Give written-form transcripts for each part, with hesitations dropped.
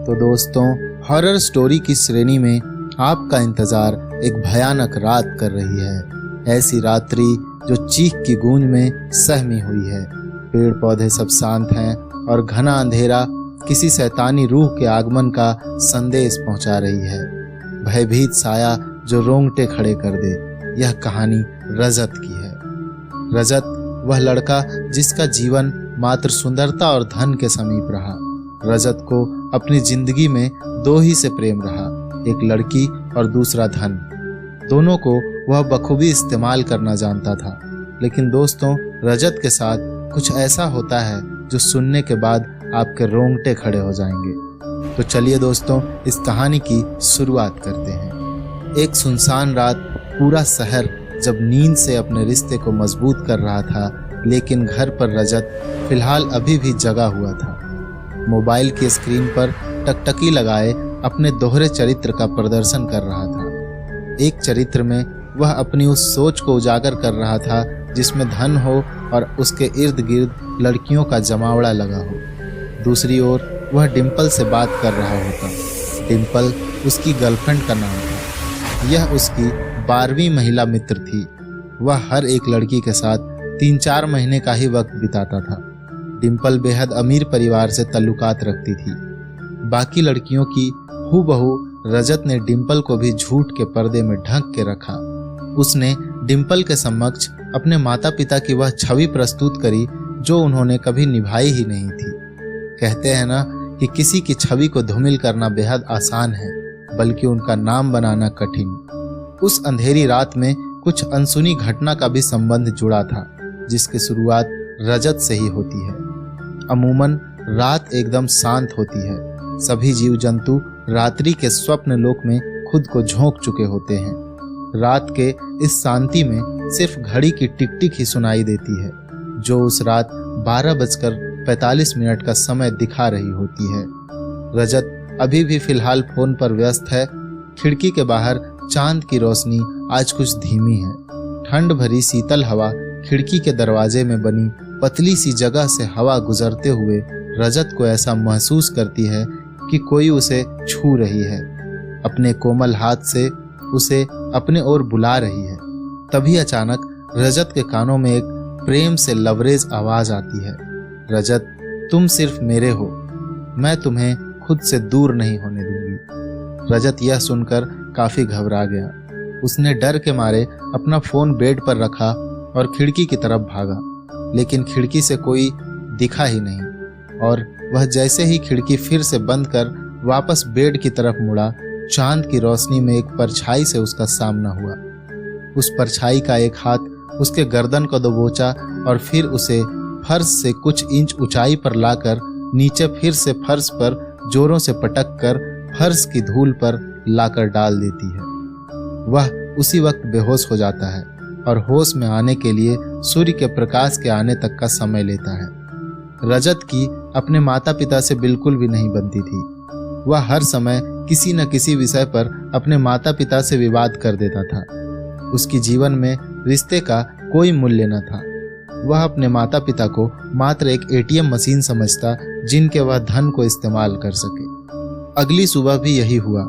तो दोस्तों, horror story की श्रेणी में आपका इंतजार एक भयानक रात कर रही है। ऐसी रात्रि जो चीख की गूंज में सहमी हुई है। पेड़ पौधे सब शांत हैं और घना अंधेरा किसी शैतानी रूह के आगमन का संदेश पहुंचा रही है। भयभीत साया जो रोंगटे खड़े कर दे। यह कहानी रजत की है। रजत वह लड़का जिसका जीवन मात्र सुंदरता और धन के समीप रहा। रजत को अपनी जिंदगी में दो ही से प्रेम रहा, एक लड़की और दूसरा धन। दोनों को वह बखूबी इस्तेमाल करना जानता था। लेकिन दोस्तों, रजत के साथ कुछ ऐसा होता है जो सुनने के बाद आपके रोंगटे खड़े हो जाएंगे। तो चलिए दोस्तों, इस कहानी की शुरुआत करते हैं। एक सुनसान रात, पूरा शहर जब नींद से अपने रिश्ते को मजबूत कर रहा था, लेकिन घर पर रजत फिलहाल अभी भी जगा हुआ था। मोबाइल की स्क्रीन पर टकटकी लगाए अपने दोहरे चरित्र का प्रदर्शन कर रहा था। एक चरित्र में वह अपनी उस सोच को उजागर कर रहा था जिसमें धन हो और उसके इर्द गिर्द लड़कियों का जमावड़ा लगा हो। दूसरी ओर वह डिम्पल से बात कर रहा होता। डिम्पल उसकी गर्लफ्रेंड का नाम था। यह उसकी 12वीं महिला मित्र थी। वह हर एक लड़की के साथ 3-4 महीने का ही वक्त बिताता था। डिम्पल बेहद अमीर परिवार से ताल्लुकात रखती थी। बाकी लड़कियों की हूबहू रजत ने डिम्पल को भी झूठ के पर्दे में ढक के रखा। उसने डिम्पल के समक्ष अपने माता पिता की वह छवि प्रस्तुत करी जो उन्होंने कभी निभाई ही नहीं थी। कहते हैं ना कि किसी की छवि को धूमिल करना बेहद आसान है, बल्कि उनका नाम बनाना कठिन। उस अंधेरी रात में कुछ अनसुनी घटना का भी संबंध जुड़ा था, जिसकी शुरुआत रजत से ही होती है। अमूमन रात एकदम शांत होती है। सभी जीव जंतु रात्रि के स्वप्न लोक में खुद को झोंक चुके होते हैं। रात के इस शांति में सिर्फ घड़ी की टिक टिक ही सुनाई देती है, जो उस रात 12:45 का समय दिखा रही होती है। रजत अभी भी फिलहाल फोन पर व्यस्त है। खिड़की के बाहर चांद की रोशनी आज कुछ धीमी है। ठंड भरी शीतल हवा खिड़की के दरवाजे में बनी पतली सी जगह से हवा गुजरते हुए रजत को ऐसा महसूस करती है कि कोई उसे छू रही है, अपने कोमल हाथ से उसे अपने ओर बुला रही है। तभी अचानक रजत के कानों में एक प्रेम से लवरेज आवाज आती है, रजत, तुम सिर्फ मेरे हो, मैं तुम्हें खुद से दूर नहीं होने दूंगी। रजत यह सुनकर काफी घबरा गया। उसने डर के मारे अपना फोन बेड पर रखा और खिड़की की तरफ भागा, लेकिन खिड़की से कोई दिखा ही नहीं। और वह जैसे ही खिड़की फिर से बंद कर वापस बेड की तरफ मुड़ा, चांद की रोशनी में एक परछाई से उसका सामना हुआ। उस परछाई का एक हाथ उसके गर्दन को दबोचा और फिर उसे फर्श से कुछ इंच ऊंचाई पर लाकर नीचे फिर से फर्श पर जोरों से पटक कर फर्श की धूल पर लाकर डाल देती है। वह उसी वक्त बेहोश हो जाता है और होश में आने के लिए सूर्य के प्रकाश के आने तक का समय लेता है। रजत की अपने माता पिता से बिल्कुल भी नहीं बनती थी। वह हर समय किसी न किसी विषय पर अपने माता पिता से विवाद कर देता था। उसकी जीवन में रिश्ते का कोई मूल्य न था। वह अपने माता पिता को मात्र एक ATM मशीन समझता, जिनके वह धन को इस्तेमाल कर सके। अगली सुबह भी यही हुआ।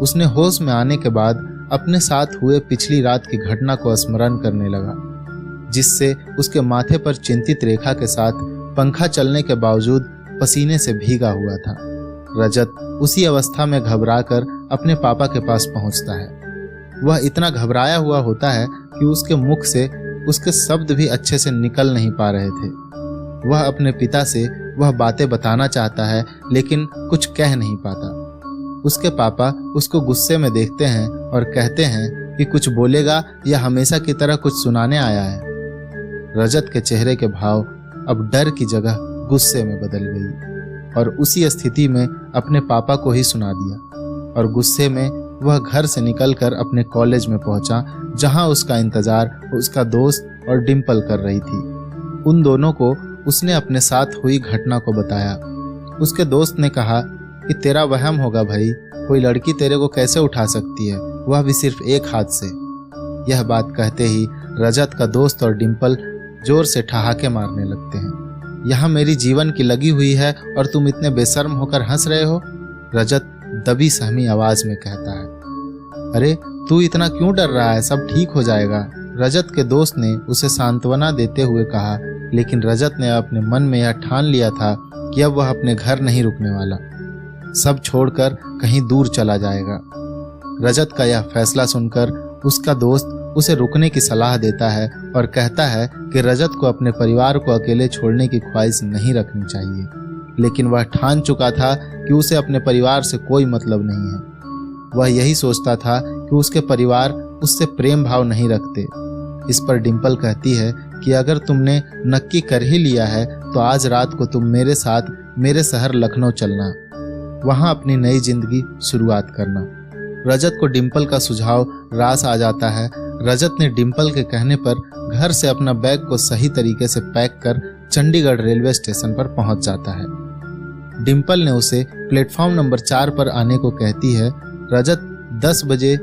उसने होश में आने के बाद अपने साथ हुए पिछली रात की घटना को स्मरण करने लगा, जिससे उसके माथे पर चिंतित रेखा के साथ पंखा चलने के बावजूद पसीने से भीगा हुआ था। रजत उसी अवस्था में घबराकर अपने पापा के पास पहुंचता है। वह इतना घबराया हुआ होता है कि उसके मुख से उसके शब्द भी अच्छे से निकल नहीं पा रहे थे। वह अपने पिता से वह बातें बताना चाहता है, लेकिन कुछ कह नहीं पाता। उसके पापा उसको गुस्से में देखते हैं और कहते हैं कि कुछ बोलेगा या हमेशा की तरह कुछ सुनाने आया है। रजत के चेहरे के भाव अब डर की जगह गुस्से में बदल गई और उसी स्थिति में अपने पापा को ही सुना दिया। और गुस्से में वह घर से निकलकर अपने कॉलेज में पहुंचा, जहां उसका इंतजार उसका दोस्त और डिम्पल कर रही थी। उन दोनों को उसने अपने साथ हुई घटना को बताया। उसके दोस्त ने कहा कि तेरा वहम होगा भाई, कोई लड़की तेरे को कैसे उठा सकती है, वह भी सिर्फ एक हाथ से। यह बात कहते ही रजत का दोस्त और डिम्पल जोर से ठहाके मारने लगते हैं। यहाँ मेरी जीवन की लगी हुई है और तुम इतने बेशर्म होकर हंस रहे हो। रजत दबी सहमी आवाज में कहता है, अरे तू इतना क्यों डर रहा है, सब ठीक हो जाएगा। रजत के दोस्त ने उसे सांत्वना देते हुए कहा, लेकिन रजत ने अपने मन में यह ठान लिया था कि अब वह अपने घर नहीं रुकने वाला, सब छोड़कर कहीं दूर चला जाएगा। रजत का यह फैसला सुनकर उसका दोस्त उसे रुकने की सलाह देता है और कहता है कि रजत को अपने परिवार को अकेले छोड़ने की ख्वाहिश नहीं रखनी चाहिए, लेकिन वह ठान चुका था कि उसे अपने परिवार से कोई मतलब नहीं है। वह यही सोचता था कि उसके परिवार उससे प्रेम भाव नहीं रखते। इस पर डिम्पल कहती है कि अगर तुमने नक्की कर ही लिया है तो आज रात को तुम मेरे साथ मेरे शहर लखनऊ चलना, वहां अपनी नई जिंदगी शुरुआत करना। रजत को डिम्पल का सुझाव रास आ जाता है। रजत ने डिम्पल के कहने पर घर से अपना बैग को सही तरीके से पैक कर चंडीगढ़ रेलवे स्टेशन पर पहुंच जाता है। डिम्पल ने उसे प्लेटफॉर्म नंबर 4 पर आने को कहती है। रजत 10 बजे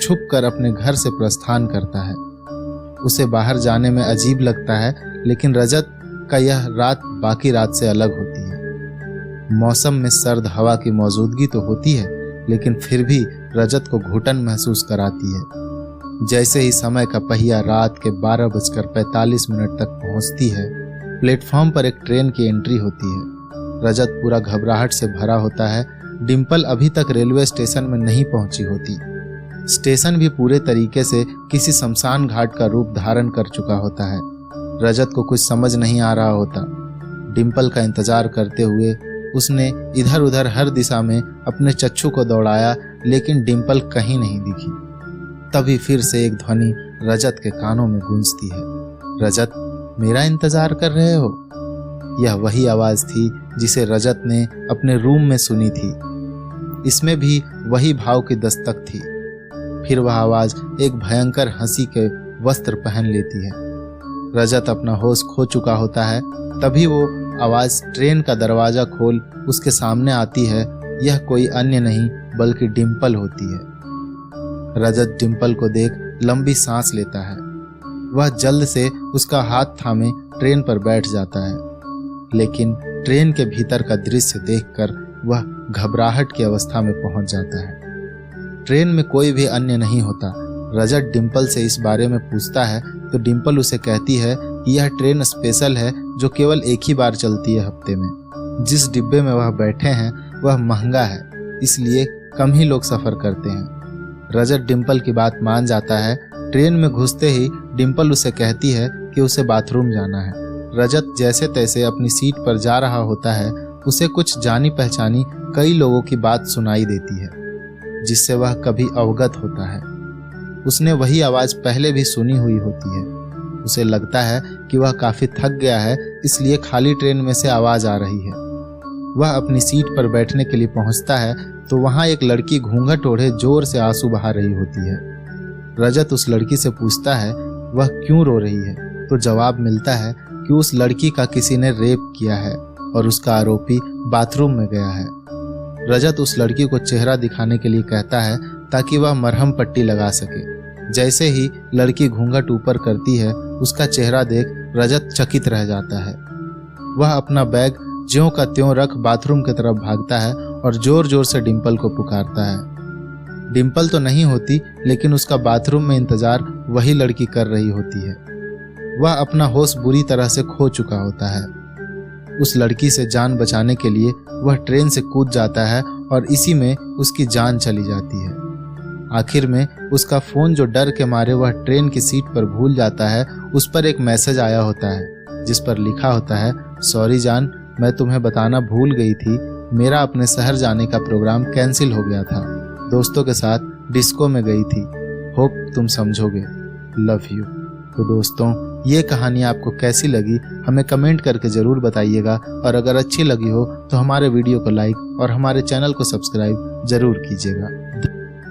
छुप कर अपने घर से प्रस्थान करता है। उसे बाहर जाने में अजीब लगता है, लेकिन रजत का यह रात बाकी रात से अलग होती है। मौसम में सर्द हवा की मौजूदगी तो होती है, लेकिन फिर भी रजत को घुटन महसूस कराती है। जैसे ही समय का पहिया रात के 12:45 तक पहुंचती है, प्लेटफॉर्म पर एक ट्रेन की एंट्री होती है। रजत पूरा घबराहट से भरा होता है। डिम्पल अभी तक रेलवे स्टेशन में नहीं पहुंची होती। स्टेशन भी पूरे तरीके से किसी शमशान घाट का रूप धारण कर चुका होता है। रजत को कुछ समझ नहीं आ रहा होता। डिम्पल का इंतजार करते हुए उसने इधर उधर हर दिशा में अपने चच्चू को दौड़ाया, लेकिन डिम्पल कहीं नहीं दिखी। तभी फिर से एक ध्वनि रजत के कानों में गूंजती है, रजत मेरा इंतजार कर रहे हो? यह वही आवाज थी जिसे रजत ने अपने रूम में सुनी थी। इसमें भी वही भाव की दस्तक थी। फिर वह आवाज एक भयंकर हंसी के वस्त्र पहन लेती है। रजत अपना होश खो चुका होता है। तभी वो आवाज ट्रेन का दरवाजा खोल उसके सामने आती है। यह कोई अन्य नहीं बल्कि डिम्पल होती है। रजत डिम्पल को देख लंबी सांस लेता है। वह जल्द से उसका हाथ थामे ट्रेन पर बैठ जाता है, लेकिन ट्रेन के भीतर का दृश्य देखकर वह घबराहट की अवस्था में पहुंच जाता है। ट्रेन में कोई भी अन्य नहीं होता। रजत डिम्पल से इस बारे में पूछता है तो डिम्पल उसे कहती है कि यह ट्रेन स्पेशल है जो केवल एक ही बार चलती है हफ्ते में। जिस डिब्बे में वह बैठे हैं वह महंगा है, इसलिए कम ही लोग सफर करते हैं। रजत डिम्पल की बात मान जाता है। ट्रेन में घुसते ही डिम्पल उसे कहती है कि उसे बाथरूम जाना है। रजत जैसे तैसे अपनी सीट पर जा रहा होता है। उसे कुछ जानी पहचानी कई लोगों की बात सुनाई देती है, जिससे वह कभी अवगत होता है। उसने वही आवाज पहले भी सुनी हुई होती है। उसे लगता है कि वह काफी थक गया है, इसलिए खाली ट्रेन में से आवाज आ रही है। वह अपनी सीट पर बैठने के लिए पहुंचता है तो वहां एक लड़की घूंघट ओढ़े जोर से आंसू बहा रही होती है। रजत उस लड़की से पूछता है वह क्यों रो रही है, तो जवाब मिलता है कि उस लड़की का किसी ने रेप किया है और उसका आरोपी बाथरूम में गया है। रजत उस लड़की को चेहरा दिखाने के लिए कहता है ताकि वह मरहम पट्टी लगा सके। जैसे ही लड़की घूंघट ऊपर करती है, उसका चेहरा देख रजत चकित रह जाता है। वह अपना बैग ज्यों का त्यों रख बाथरूम की तरफ भागता है और जोर जोर से डिम्पल को पुकारता है। डिम्पल तो नहीं होती, लेकिन उसका बाथरूम में इंतजार वही लड़की कर रही होती है। वह अपना होश बुरी तरह से खो चुका होता है। उस लड़की से जान बचाने के लिए वह ट्रेन से कूद जाता है और इसी में उसकी जान चली जाती है। आखिर में उसका फोन जो डर के मारे वह ट्रेन की सीट पर भूल जाता है, उस पर एक मैसेज आया होता है जिस पर लिखा होता है, सॉरी जान, मैं तुम्हें बताना भूल गई थी, मेरा अपने शहर जाने का प्रोग्राम कैंसिल हो गया था, दोस्तों के साथ डिस्को में गई थी, होप तुम समझोगे, लव यू। तो दोस्तों, ये कहानी आपको कैसी लगी हमें कमेंट करके ज़रूर बताइएगा, और अगर अच्छी लगी हो तो हमारे वीडियो को लाइक और हमारे चैनल को सब्सक्राइब ज़रूर कीजिएगा।